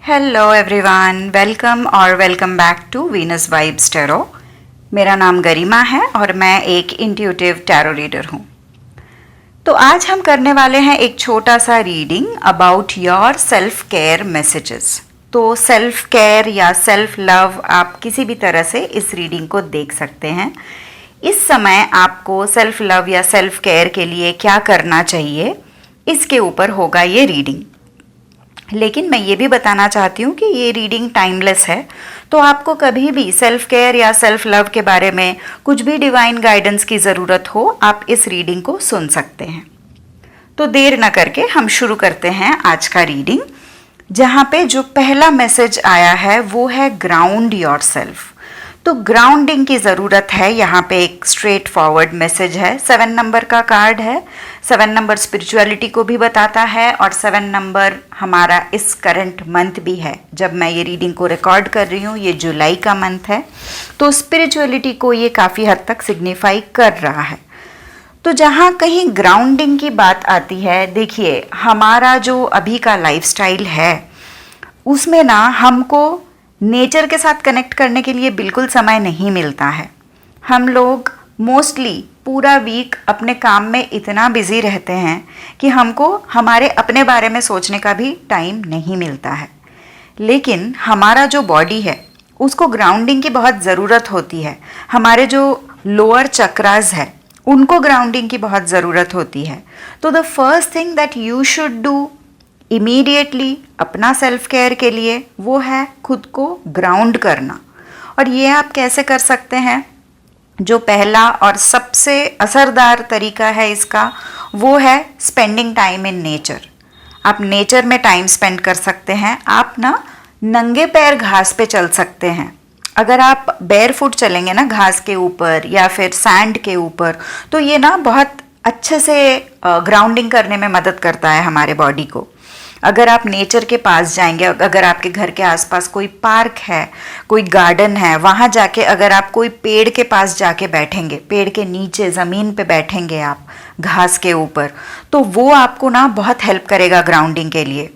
Hello everyone, welcome back to Venus vibes tarot. मेरा नाम गरिमा है और मैं एक इंट्यूटिव टैरो रीडर हूँ। तो आज हम करने वाले हैं एक छोटा सा reading about your self care messages. तो सेल्फ केयर या सेल्फ लव आप किसी भी तरह से इस रीडिंग को देख सकते हैं। इस समय आपको सेल्फ लव या सेल्फ केयर के लिए क्या करना चाहिए, इसके ऊपर होगा ये रीडिंग। लेकिन मैं ये भी बताना चाहती हूँ कि ये रीडिंग टाइमलेस है, तो आपको कभी भी सेल्फ केयर या सेल्फ लव के बारे में कुछ भी डिवाइन गाइडेंस की ज़रूरत हो, आप इस रीडिंग को सुन सकते हैं। तो देर न करके हम शुरू करते हैं आज का रीडिंग, जहाँ पे जो पहला मैसेज आया है वो है ग्राउंड योरसेल्फ। तो ग्राउंडिंग की ज़रूरत है। यहाँ पे एक स्ट्रेट फॉरवर्ड मैसेज है। 7 नंबर का कार्ड है। 7 नंबर स्पिरिचुअलिटी को भी बताता है और 7 नंबर हमारा इस करंट मंथ भी है। जब मैं ये रीडिंग को रिकॉर्ड कर रही हूँ, ये जुलाई का मंथ है, तो स्पिरिचुअलिटी को ये काफ़ी हद तक सिग्निफाई कर रहा है। तो जहाँ कहीं ग्राउंडिंग की बात आती है, देखिए हमारा जो अभी का लाइफस्टाइल है उसमें ना हमको नेचर के साथ कनेक्ट करने के लिए बिल्कुल समय नहीं मिलता है। हम लोग मोस्टली पूरा वीक अपने काम में इतना बिजी रहते हैं कि हमको हमारे अपने बारे में सोचने का भी टाइम नहीं मिलता है। लेकिन हमारा जो बॉडी है उसको ग्राउंडिंग की बहुत ज़रूरत होती है। हमारे जो लोअर चक्रास है उनको ग्राउंडिंग की बहुत ज़रूरत होती है। तो the first thing that you should do immediately अपना सेल्फ केयर के लिए वो है खुद को ग्राउंड करना। और ये आप कैसे कर सकते हैं? जो पहला और सबसे असरदार तरीका है इसका, वो है स्पेंडिंग टाइम इन नेचर। आप नेचर में टाइम स्पेंड कर सकते हैं। आप ना नंगे पैर घास पे चल सकते हैं। अगर आप बेयर फुट चलेंगे ना घास के ऊपर या फिर सैंड के ऊपर, तो ये ना बहुत अच्छे से ग्राउंडिंग करने में मदद करता है हमारे बॉडी को। अगर आप नेचर के पास जाएंगे, अगर आपके घर के आसपास कोई पार्क है, कोई गार्डन है, वहाँ जाके अगर आप कोई पेड़ के पास जाके बैठेंगे, पेड़ के नीचे ज़मीन पे बैठेंगे आप घास के ऊपर, तो वो आपको ना बहुत हेल्प करेगा ग्राउंडिंग के लिए।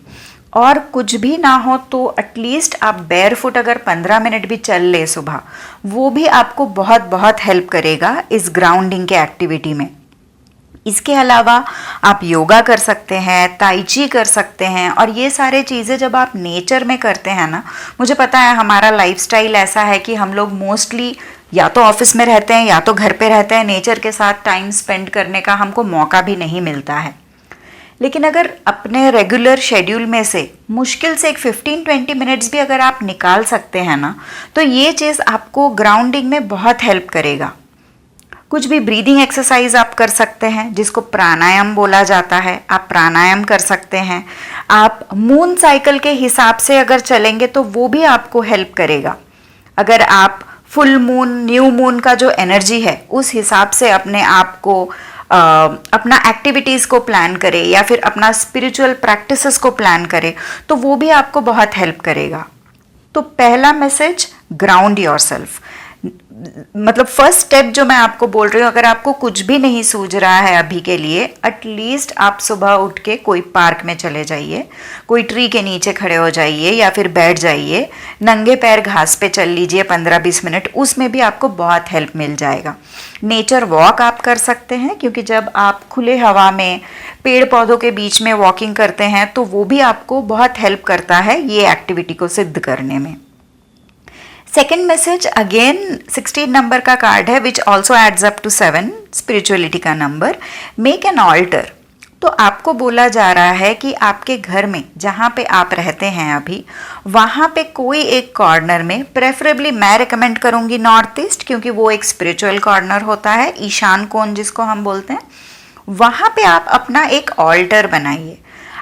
और कुछ भी ना हो तो एटलीस्ट आप बेयर फुट अगर 15 मिनट भी चल ले सुबह, वो भी आपको बहुत बहुत हेल्प करेगा इस ग्राउंडिंग के एक्टिविटी में। इसके अलावा आप योगा कर सकते हैं, ताई ची कर सकते हैं। और ये सारे चीज़ें जब आप नेचर में करते हैं ना, मुझे पता है हमारा लाइफस्टाइल ऐसा है कि हम लोग मोस्टली या तो ऑफिस में रहते हैं या तो घर पे रहते हैं, नेचर के साथ टाइम स्पेंड करने का हमको मौका भी नहीं मिलता है। लेकिन अगर अपने रेगुलर शेड्यूल में से मुश्किल से एक 15-20 मिनट्स भी अगर आप निकाल सकते हैं ना, तो ये चीज़ आपको ग्राउंडिंग में बहुत हेल्प करेगा। कुछ भी ब्रीदिंग एक्सरसाइज आप कर सकते हैं, जिसको प्राणायाम बोला जाता है। आप प्राणायाम कर सकते हैं। आप मून साइकिल के हिसाब से अगर चलेंगे तो वो भी आपको हेल्प करेगा। अगर आप फुल मून, न्यू मून का जो एनर्जी है उस हिसाब से अपने आप को अपना एक्टिविटीज़ को प्लान करें या फिर अपना स्पिरिचुअल प्रैक्टिसेस को प्लान करें, तो वो भी आपको बहुत हेल्प करेगा। तो पहला मैसेज, ग्राउंड योरसेल्फ। मतलब फर्स्ट स्टेप जो मैं आपको बोल रही हूँ, अगर आपको कुछ भी नहीं सूझ रहा है अभी के लिए, एटलीस्ट आप सुबह उठ के कोई पार्क में चले जाइए, कोई ट्री के नीचे खड़े हो जाइए या फिर बैठ जाइए, नंगे पैर घास पे चल लीजिए 15-20 मिनट, उसमें भी आपको बहुत हेल्प मिल जाएगा। नेचर वॉक आप कर सकते हैं, क्योंकि जब आप खुले हवा में पेड़ पौधों के बीच में वॉकिंग करते हैं तो वो भी आपको बहुत हेल्प करता है ये एक्टिविटी को सिद्ध करने में। सेकेंड मैसेज अगेन 16 नंबर का कार्ड है, which also adds up to 7, spirituality का नंबर। Make an altar. तो आपको बोला जा रहा है कि आपके घर में जहाँ पे आप रहते हैं अभी, वहाँ पे कोई एक कॉर्नर में, प्रेफरेबली मैं रिकमेंड करूँगी नॉर्थ ईस्ट, क्योंकि वो एक स्पिरिचुअल कॉर्नर होता है, ईशान कोण जिसको हम बोलते हैं। वहाँ पे आप अपना एक ऑल्टर बनाइए।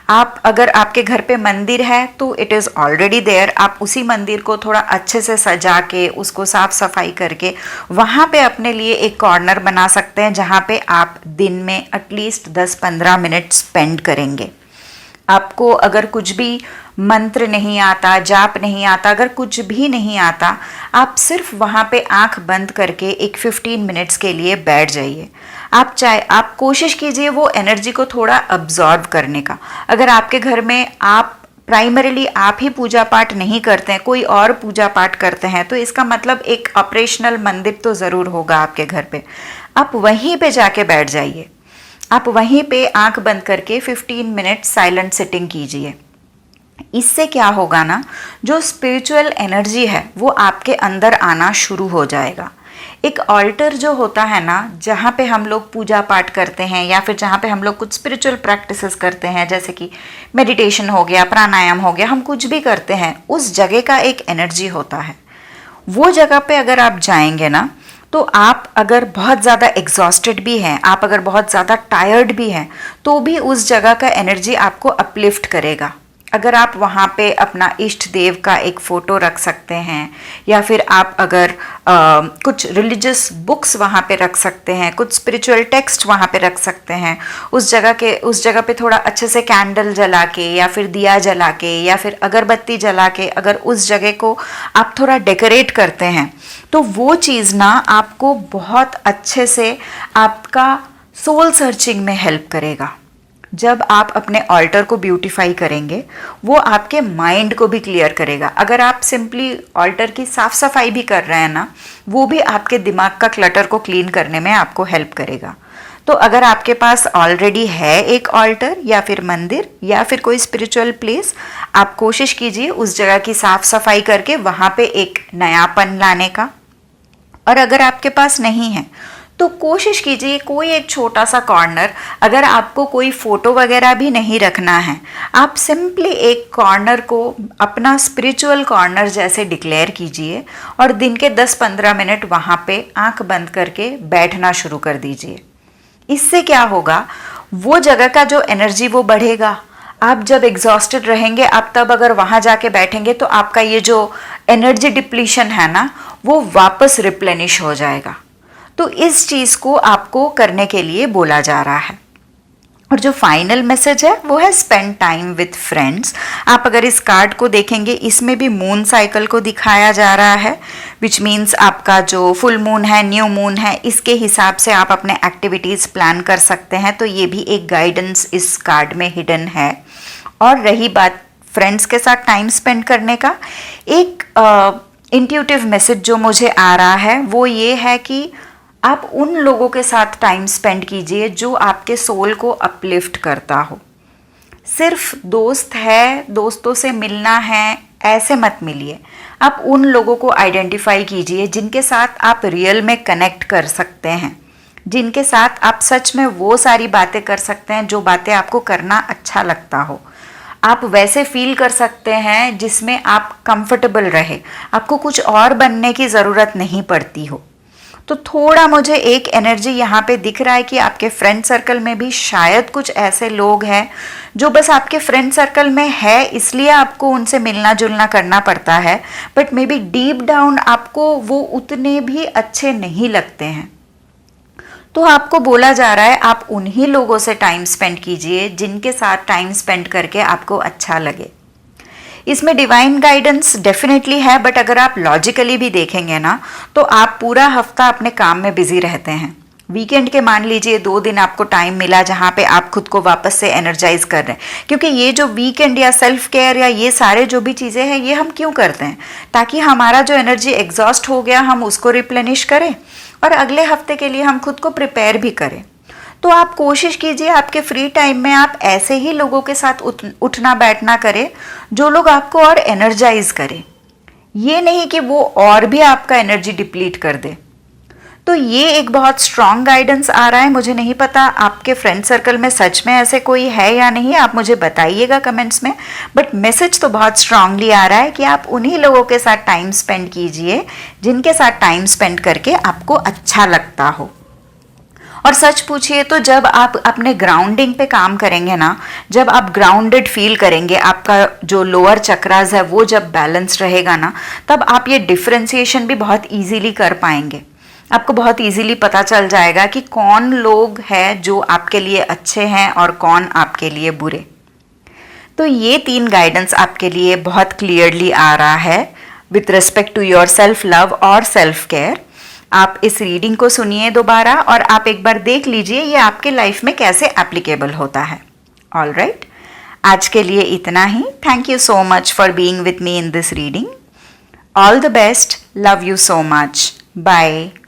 आप अगर आपके घर पे मंदिर है तो इट इज़ ऑलरेडी देयर। आप उसी मंदिर को थोड़ा अच्छे से सजा के, उसको साफ सफाई करके वहाँ पे अपने लिए एक कॉर्नर बना सकते हैं, जहाँ पे आप दिन में एटलीस्ट 10-15 मिनट स्पेंड करेंगे। आपको अगर कुछ भी मंत्र नहीं आता, जाप नहीं आता, अगर कुछ भी नहीं आता, आप सिर्फ वहाँ पे आंख बंद करके एक 15 मिनट्स के लिए बैठ जाइए। आप कोशिश कीजिए वो एनर्जी को थोड़ा अब्जॉर्ब करने का। अगर आपके घर में आप प्राइमरीली आप ही पूजा पाठ नहीं करते हैं, कोई और पूजा पाठ करते हैं, तो इसका मतलब एक ऑपरेशनल मंदिर तो ज़रूर होगा आपके घर पे। आप वहीं पे जाके बैठ जाइए, आप वहीं पे आंख बंद करके 15 मिनट साइलेंट सिटिंग कीजिए। इससे क्या होगा ना, जो स्पिरिचुअल एनर्जी है वो आपके अंदर आना शुरू हो जाएगा। एक ऑल्टर जो होता है ना, जहाँ पे हम लोग पूजा पाठ करते हैं या फिर जहाँ पे हम लोग कुछ स्पिरिचुअल प्रैक्टिसेस करते हैं, जैसे कि मेडिटेशन हो गया, प्राणायाम हो गया, हम कुछ भी करते हैं, उस जगह का एक एनर्जी होता है। वो जगह पे अगर आप जाएंगे ना, तो आप अगर बहुत ज़्यादा एग्जॉस्टेड भी हैं, आप अगर बहुत ज़्यादा टायर्ड भी हैं, तो भी उस जगह का एनर्जी आपको अपलिफ्ट करेगा। अगर आप वहाँ पे अपना इष्ट देव का एक फ़ोटो रख सकते हैं, या फिर आप अगर कुछ रिलीजियस बुक्स वहाँ पे रख सकते हैं, कुछ स्पिरिचुअल टेक्स्ट वहाँ पे रख सकते हैं, उस जगह पे थोड़ा अच्छे से कैंडल जला के या फिर दिया जला के या फिर अगरबत्ती जला के अगर उस जगह को आप थोड़ा डेकोरेट करते हैं, तो वो चीज़ ना आपको बहुत अच्छे से आपका सोल सर्चिंग में हेल्प करेगा। जब आप अपने ऑल्टर को ब्यूटीफाई करेंगे, वो आपके माइंड को भी क्लियर करेगा। अगर आप सिंपली ऑल्टर की साफ सफाई भी कर रहे हैं ना, वो भी आपके दिमाग का क्लटर को क्लीन करने में आपको हेल्प करेगा। तो अगर आपके पास ऑलरेडी है एक ऑल्टर या फिर मंदिर या फिर कोई स्पिरिचुअल प्लेस, आप कोशिश कीजिए उस जगह की साफ सफाई करके वहाँ पे एक नयापन लाने का। और अगर आपके पास नहीं है तो कोशिश कीजिए कोई एक छोटा सा कॉर्नर, अगर आपको कोई फ़ोटो वगैरह भी नहीं रखना है, आप सिंपली एक कॉर्नर को अपना स्पिरिचुअल कॉर्नर जैसे डिक्लेयर कीजिए और दिन के 10-15 मिनट वहाँ पे आंख बंद करके बैठना शुरू कर दीजिए। इससे क्या होगा, वो जगह का जो एनर्जी वो बढ़ेगा। आप जब एग्जॉस्टेड रहेंगे, आप तब अगर वहाँ जाके बैठेंगे तो आपका ये जो एनर्जी डिप्लीशन है ना, वो वापस रिप्लेनिश हो जाएगा। तो इस चीज़ को आपको करने के लिए बोला जा रहा है। और जो फाइनल मैसेज है वो है स्पेंड टाइम विथ फ्रेंड्स। आप अगर इस कार्ड को देखेंगे, इसमें भी मून साइकिल को दिखाया जा रहा है, विच मीन्स आपका जो फुल मून है, न्यू मून है, इसके हिसाब से आप अपने एक्टिविटीज़ प्लान कर सकते हैं। तो ये भी एक गाइडेंस इस कार्ड में हिडन है। और रही बात फ्रेंड्स के साथ टाइम स्पेंड करने का, एक इंट्यूटिव मैसेज जो मुझे आ रहा है वो ये है कि आप उन लोगों के साथ टाइम स्पेंड कीजिए जो आपके सोल को अपलिफ्ट करता हो। सिर्फ दोस्त है, दोस्तों से मिलना है, ऐसे मत मिलिए। आप उन लोगों को आइडेंटिफाई कीजिए जिनके साथ आप रियल में कनेक्ट कर सकते हैं, जिनके साथ आप सच में वो सारी बातें कर सकते हैं जो बातें आपको करना अच्छा लगता हो। आप वैसे फील कर सकते हैं जिसमें आप कंफर्टेबल रहे, आपको कुछ और बनने की ज़रूरत नहीं पड़ती हो। तो थोड़ा मुझे एक एनर्जी यहाँ पे दिख रहा है कि आपके फ्रेंड सर्कल में भी शायद कुछ ऐसे लोग हैं जो बस आपके फ्रेंड सर्कल में है, इसलिए आपको उनसे मिलना जुलना करना पड़ता है, but may be deep down आपको वो उतने भी अच्छे नहीं लगते हैं। तो आपको बोला जा रहा है आप उन्हीं लोगों से टाइम स्पेंड कीजिए जिनके साथ टाइम स्पेंड करके आपको अच्छा लगे। इसमें डिवाइन गाइडेंस डेफिनेटली है, बट अगर आप लॉजिकली भी देखेंगे ना, तो आप पूरा हफ्ता अपने काम में बिजी रहते हैं। वीकेंड के मान लीजिए 2 दिन आपको टाइम मिला जहाँ पे आप खुद को वापस से एनर्जाइज कर रहे हैं, क्योंकि ये जो वीकेंड या सेल्फ केयर या ये सारे जो भी चीज़ें हैं ये हम क्यों करते हैं, ताकि हमारा जो एनर्जी एग्जॉस्ट हो गया हम उसको रिप्लेनिश करें और अगले हफ्ते के लिए हम खुद को प्रिपेयर भी करें। तो आप कोशिश कीजिए आपके फ्री टाइम में आप ऐसे ही लोगों के साथ उठना बैठना करें जो लोग आपको और एनर्जाइज करें, ये नहीं कि वो और भी आपका एनर्जी डिप्लीट कर दे। तो ये एक बहुत स्ट्रॉन्ग गाइडेंस आ रहा है। मुझे नहीं पता आपके फ्रेंड सर्कल में सच में ऐसे कोई है या नहीं, आप मुझे बताइएगा कमेंट्स में, बट मैसेज तो बहुत स्ट्रांगली आ रहा है कि आप उन्हीं लोगों के साथ टाइम स्पेंड कीजिए जिनके साथ टाइम स्पेंड करके आपको अच्छा लगता हो। और सच पूछिए तो जब आप अपने ग्राउंडिंग पे काम करेंगे ना, जब आप ग्राउंडेड फील करेंगे, आपका जो लोअर चक्रास है वो जब बैलेंस रहेगा ना, तब आप ये डिफरेंशिएशन भी बहुत इजीली कर पाएंगे। आपको बहुत इजीली पता चल जाएगा कि कौन लोग हैं जो आपके लिए अच्छे हैं और कौन आपके लिए बुरे। तो ये 3 गाइडेंस आपके लिए बहुत क्लियरली आ रहा है with respect to your self love और सेल्फ केयर। आप इस रीडिंग को सुनिए दोबारा और आप एक बार देख लीजिए ये आपके लाइफ में कैसे एप्लीकेबल होता है। ऑल राइट, आज के लिए इतना ही. Thank you so much for being with me in this reading. All the best. Love you so much. Bye.